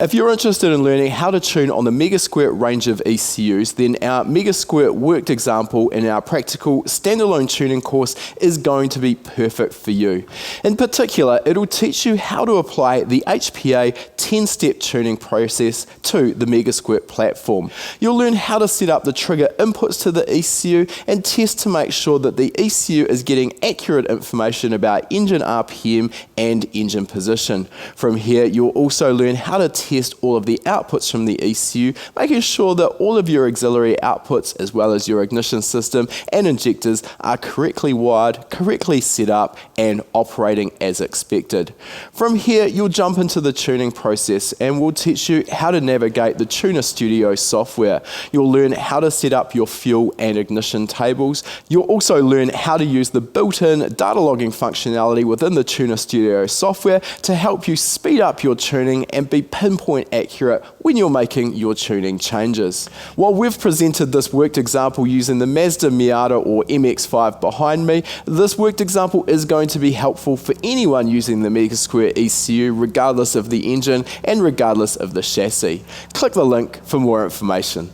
If you're interested in learning how to tune on the MegaSquirt range of ECUs, then our MegaSquirt worked example in our Practical Standalone Tuning course is going to be perfect for you. In particular, it'll teach you how to apply the HPA 10-step tuning process to the MegaSquirt platform. You'll learn how to set up the trigger inputs to the ECU and test to make sure that the ECU is getting accurate information about engine RPM and engine position. From here, you'll also learn how to test all of the outputs from the ECU, making sure that all of your auxiliary outputs as well as your ignition system and injectors are correctly wired, correctly set up and operating as expected. From here, you'll jump into the tuning process and we'll teach you how to navigate the TunerStudio software. You'll learn how to set up your fuel and ignition tables. You'll also learn how to use the built-in data logging functionality within the TunerStudio software to help you speed up your tuning and be pinpoint accurate when you're making your tuning changes. While we've presented this worked example using the Mazda Miata or MX-5 behind me, this worked example is going to be helpful for anyone using the MegaSquirt ECU regardless of the engine and regardless of the chassis. Click the link for more information.